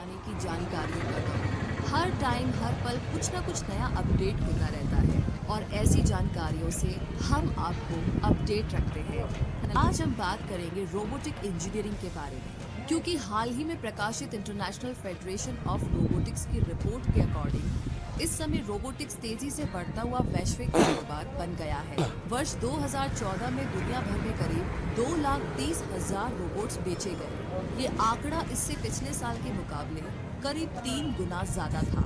जाने की जानकारियों का दौर। हर टाइम हर पल कुछ ना कुछ नया अपडेट होता रहता है और ऐसी जानकारियों से हम आपको अपडेट रखते हैं। आज हम बात करेंगे रोबोटिक इंजीनियरिंग के बारे में, क्योंकि हाल ही में प्रकाशित इंटरनेशनल फेडरेशन ऑफ रोबोटिक्स की रिपोर्ट के अकॉर्डिंग इस समय रोबोटिक्स तेजी से बढ़ता हुआ वैश्विक कारोबार बन गया है। वर्ष 2014 में दुनिया भर में करीब 2,30,000 रोबोट्स बेचे गए। ये आंकड़ा इससे पिछले साल के मुकाबले करीब 3 गुना ज्यादा था।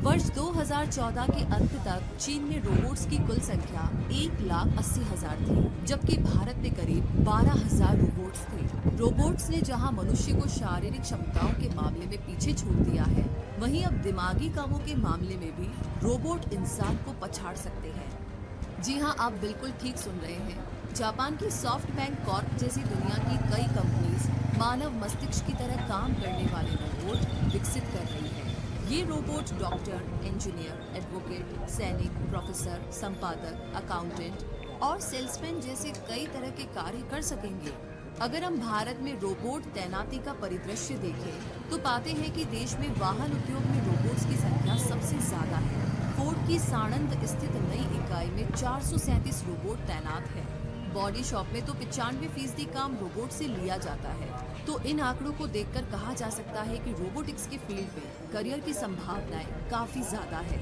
वर्ष 2014 के अंत तक चीन में रोबोट्स की कुल संख्या 1,80,000 थी, जबकि भारत में करीब 12,000 रोबोट्स थे। रोबोट्स ने जहां मनुष्य को शारीरिक क्षमताओं के मामले में पीछे छोड़ दिया है, वहीं अब दिमागी कामों के मामले में भी रोबोट इंसान को पछाड़ सकते हैं। जी हां, आप बिल्कुल ठीक सुन रहे हैं। जापान की सॉफ्टबैंक कॉर्प जैसी दुनिया की कई कंपनीज मानव मस्तिष्क की तरह काम करने वाले रोबोट विकसित कर रही है। ये रोबोट डॉक्टर, इंजीनियर, एडवोकेट, सैनिक, प्रोफेसर, संपादक, अकाउंटेंट और सेल्समैन जैसे कई तरह के कार्य कर सकेंगे। अगर हम भारत में रोबोट तैनाती का परिदृश्य देखें, तो पाते हैं कि देश में वाहन उद्योग में रोबोट्स की संख्या सबसे ज्यादा है। फोर्ड की साणंद स्थित नई इकाई में 437 रोबोट तैनात है। बॉडी शॉप में तो 95% काम रोबोट से लिया जाता है। तो इन आंकड़ों को देखकर कहा जा सकता है कि रोबोटिक्स के फील्ड में करियर की संभावनाएं काफी ज्यादा है।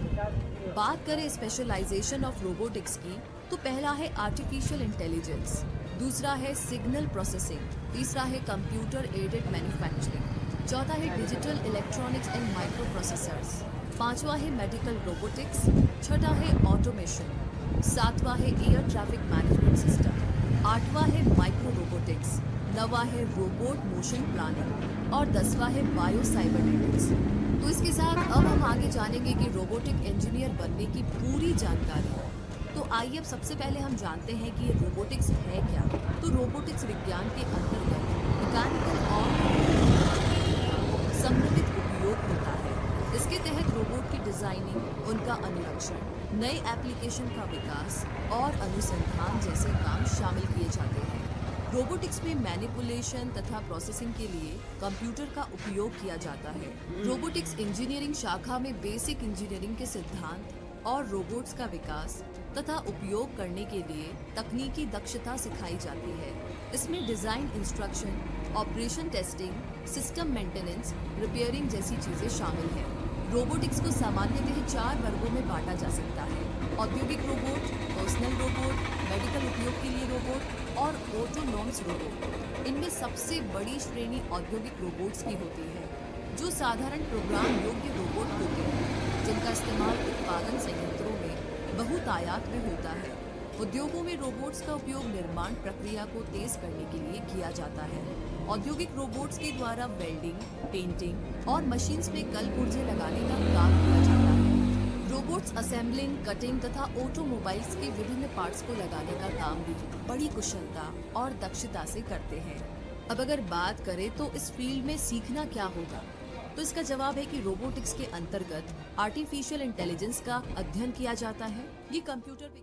बात करें स्पेशलाइजेशन ऑफ रोबोटिक्स की, तो पहला है आर्टिफिशियल इंटेलिजेंस, दूसरा है सिग्नल प्रोसेसिंग, तीसरा है कंप्यूटर एडेड मैन्युफैक्चरिंग, चौथा है digital electronics and micro processors, पांचवा है मेडिकल रोबोटिक्स, छठा है ऑटोमेशन, सातवां है एयर ट्रैफिक मैनेजमेंट सिस्टम, आठवां है माइक्रो रोबोटिक्स, नवा है रोबोट मोशन प्लानिंग और 10वां है बायो साइबरनेटिक्स। तो इसके साथ अब हम आगे जानेंगे कि रोबोटिक इंजीनियर बनने की पूरी जानकारी। तो आइए अब सबसे पहले हम जानते हैं कि ये रोबोटिक्स है क्या। तो रोबोटिक्स विज्ञान के अंतर्गत मैकेनिकल और समन्वित उपयोग होता है। इसके तहत रोबोट की डिजाइनिंग, उनका अनुरक्षण, नए एप्लीकेशन का विकास और अनुसंधान जैसे काम शामिल किए जाते हैं। रोबोटिक्स में मैनिपुलेशन तथा प्रोसेसिंग के लिए कंप्यूटर का उपयोग किया जाता है। रोबोटिक्स इंजीनियरिंग शाखा में बेसिक इंजीनियरिंग के सिद्धांत और रोबोट्स का विकास तथा उपयोग करने के लिए तकनीकी दक्षता सिखाई जाती है। इसमें design instruction, operation testing, system maintenance, repairing जैसी चीजें शामिल हैं। रोबोटिक्स को सामान्यतः 4 वर्गों में बांटा जा सकता है: औद्योगिक रोबोट, पर्सनल रोबोट, मेडिकल उपयोग के लिए रोबोट और ऑटोनॉमस रोबोट। इनमें सबसे बड़ी श्रेणी औद्योगिक रोबोट्स की होती है, जो साधारण प्रोग्राम योग्य रोबोट होते हैं, जिनका इस्तेमाल उत्पादन संयंत्रों में बहुतायत में होता है। उद्योगों में रोबोट्स का उपयोग निर्माण प्रक्रिया को तेज करने के लिए किया जाता है। औद्योगिक रोबोट्स के द्वारा वेल्डिंग, पेंटिंग और मशीन्स में कल पुर्जे लगाने का काम किया जाता है। रोबोट्स असेंबलिंग, कटिंग तथा ऑटोमोबाइल्स के विभिन्न पार्ट्स को लगाने का काम भी बड़ी कुशलता और दक्षता से करते हैं। अब अगर बात करें तो इस फील्ड में सीखना क्या होगा, तो इसका जवाब है कि रोबोटिक्स के अंतर्गत आर्टिफिशियल इंटेलिजेंस का अध्ययन किया जाता है। ये कंप्यूटर